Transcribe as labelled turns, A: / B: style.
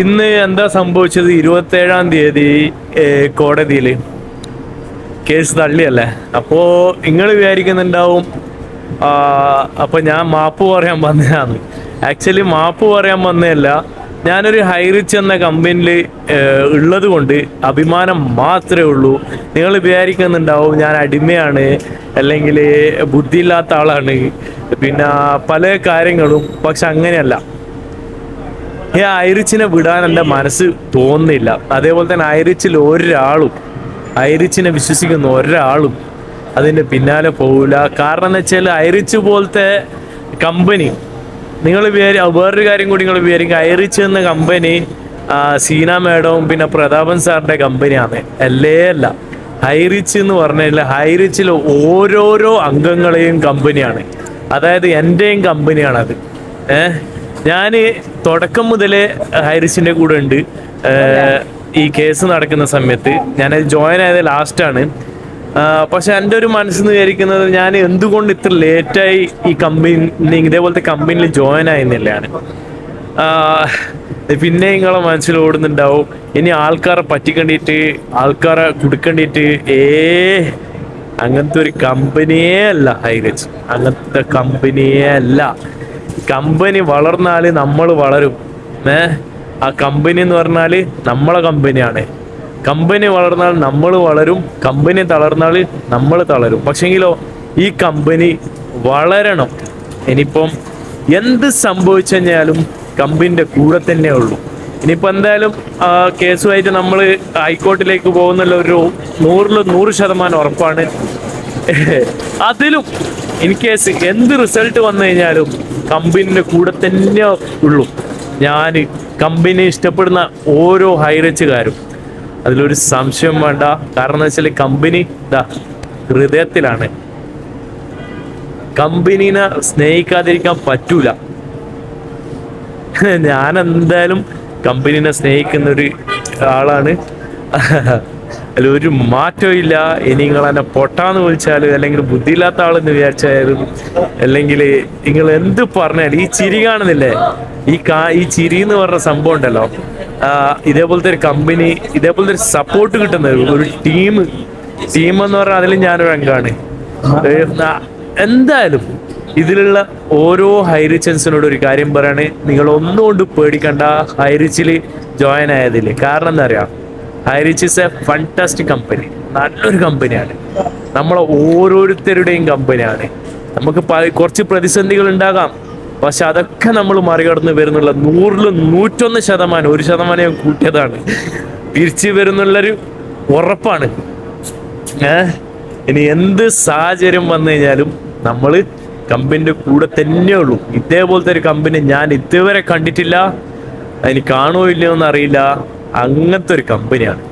A: ഇന്ന് എന്താ സംഭവിച്ചത്? 27-ാം തീയതി കോടതിയിൽ കേസ് തള്ളിയല്ലേ. അപ്പോ നിങ്ങൾ വിചാരിക്കുന്നുണ്ടാവും അപ്പൊ ഞാൻ മാപ്പ് പറയാൻ വന്നതാണ്. ആക്ച്വലി മാപ്പ് പറയാൻ വന്നതല്ല. ഞാനൊരു ഹൈറിച്ച് എന്ന കമ്പനിയിൽ ഉള്ളത് കൊണ്ട് അഭിമാനം മാത്രമേ ഉള്ളൂ. നിങ്ങൾ വിചാരിക്കുന്നുണ്ടാവും ഞാൻ അടിമയാണ്, അല്ലെങ്കിൽ ബുദ്ധിയില്ലാത്ത ആളാണ്, പിന്നെ പല കാര്യങ്ങളും. പക്ഷെ അങ്ങനെയല്ല. ഈ ഐറിച്ചിനെ വിടാൻ എൻ്റെ മനസ്സ് തോന്നുന്നില്ല. അതേപോലെ തന്നെ ഐറിച്ചിനെ വിശ്വസിക്കുന്ന ഒരാളും അതിൻ്റെ പിന്നാലെ പോവില്ല. കാരണം എന്ന് വെച്ചാൽ ഐറിച്ച് പോലത്തെ കമ്പനി, നിങ്ങൾ വേറൊരു കാര്യം കൂടി നിങ്ങൾ വിചാരിക്കുക, ഐറിച്ച് എന്ന കമ്പനി സീന മേഡവും പിന്നെ പ്രതാപൻ സാറിൻ്റെ കമ്പനിയാണ്. അല്ല. ഹൈറിച്ച് എന്ന് പറഞ്ഞാൽ ഹൈറിച്ചിൽ ഓരോരോ അംഗങ്ങളെയും കമ്പനിയാണ്. അതായത് എൻ്റെയും കമ്പനിയാണത്. ഞാൻ തുടക്കം മുതലേ ഹൈറിച്ചിൻ്റെ കൂടെ ഉണ്ട്. ഈ കേസ് നടക്കുന്ന സമയത്ത് ഞാൻ ജോയിൻ ആയത് ലാസ്റ്റാണ്. പക്ഷെ എൻ്റെ ഒരു മനസ്സിന്ന് വിചാരിക്കുന്നത് ഞാൻ എന്തുകൊണ്ട് ഇത്ര ലേറ്റായി ഈ കമ്പനി ഇതേപോലത്തെ കമ്പനിയിൽ ജോയിൻ ആയെന്നില്ലാണ്. പിന്നെ നിങ്ങളെ മനസ്സിൽ ഓടുന്നുണ്ടാവും ഇനി ആൾക്കാരെ പറ്റിക്കണ്ടിട്ട്, ആൾക്കാരെ കൊടുക്കണ്ടിട്ട്. അങ്ങനത്തെ ഒരു കമ്പനിയേ അല്ല ഹൈറിച്ച്. അങ്ങനത്തെ കമ്പനിയേ അല്ല. കമ്പനി വളർന്നാൽ നമ്മൾ വളരും. ആ കമ്പനി എന്ന് പറഞ്ഞാൽ നമ്മളെ കമ്പനിയാണ്. കമ്പനി വളർന്നാൽ നമ്മൾ വളരും, കമ്പനി തളർന്നാൽ നമ്മൾ തളരും. പക്ഷെങ്കിലോ ഈ കമ്പനി വളരണം. ഇനിയിപ്പം എന്ത് സംഭവിച്ചു കഴിഞ്ഞാലും കമ്പനിൻ്റെ കൂടെ തന്നെ ഉള്ളൂ. ഇനിയിപ്പോൾ എന്തായാലും കേസുമായിട്ട് നമ്മൾ ഹൈക്കോർട്ടിലേക്ക് പോകുന്നുള്ള ഒരു 100% ഉറപ്പാണ്. അതിലും ഇൻ കേസ് എന്ത് റിസൾട്ട് വന്നു കഴിഞ്ഞാലും കമ്പനിൻ്റെ കൂടെ തന്നെ ഉള്ളൂ. ഞാൻ കമ്പനി ഇഷ്ടപ്പെടുന്ന ഓരോ ഹൈറിച്ചുകാരും, അതിലൊരു സംശയം വേണ്ട. കാരണം എന്ന് വെച്ചാൽ കമ്പനി ഹൃദയത്തിലാണ്. കമ്പനീനെ സ്നേഹിക്കാതിരിക്കാൻ പറ്റൂല. ഞാൻ എന്തായാലും കമ്പനീനെ സ്നേഹിക്കുന്ന ഒരു ആളാണ്. അതിലൊരു മാറ്റവും ഇല്ല. ഇനി നിങ്ങൾ എന്നെ പൊട്ടാന്ന് വിളിച്ചാലും, അല്ലെങ്കിൽ ബുദ്ധിയില്ലാത്ത ആളെന്ന് വിചാരിച്ചാലും, അല്ലെങ്കിൽ നിങ്ങൾ എന്ത് പറഞ്ഞാലും, ഈ ചിരി കാണുന്നില്ലേ, ഈ ചിരി എന്ന് പറഞ്ഞ സംഭവം ഉണ്ടല്ലോ, ഇതേപോലത്തെ ഒരു കമ്പനി, ഇതേപോലത്തെ ഒരു സപ്പോർട്ട് കിട്ടുന്നത് ഒരു ടീം എന്ന് പറഞ്ഞാൽ അതിൽ ഞാനൊരു അംഗമാണ്. എന്തായാലും ഇതിലുള്ള ഓരോ ഹൈറിച്ചൻസിനോട് ഒരു കാര്യം പറയാണ്, നിങ്ങൾ ഒന്നുകൊണ്ട് പേടിക്കണ്ട ഹൈറിച്ചിൽ ജോയിൻ ആയതിൽ. കാരണം എന്താ അറിയാം, Highrich is A fantastic company. നല്ലൊരു കമ്പനിയാണ്. നമ്മളെ ഓരോരുത്തരുടെയും കമ്പനിയാണ്. നമുക്ക് കുറച്ച് പ്രതിസന്ധികൾ ഉണ്ടാകാം, പക്ഷെ അതൊക്കെ നമ്മൾ മറികടന്ന് വരുന്നുള്ള 101%, 1% കൂട്ടിയതാണ്, തിരിച്ചു വരുന്നുള്ളൊരു ഉറപ്പാണ്. ഇനി എന്ത് സാഹചര്യം വന്നു കഴിഞ്ഞാലും നമ്മൾ കമ്പനിൻ്റെ കൂടെ തന്നെയുള്ളൂ. ഇതേപോലത്തെ ഒരു കമ്പനി ഞാൻ ഇതുവരെ കണ്ടിട്ടില്ല. അതിന് കാണുമോ ഇല്ലയോ എന്നറിയില്ല. അങ്ങനത്തെ ഒരു കമ്പനിയാണ്.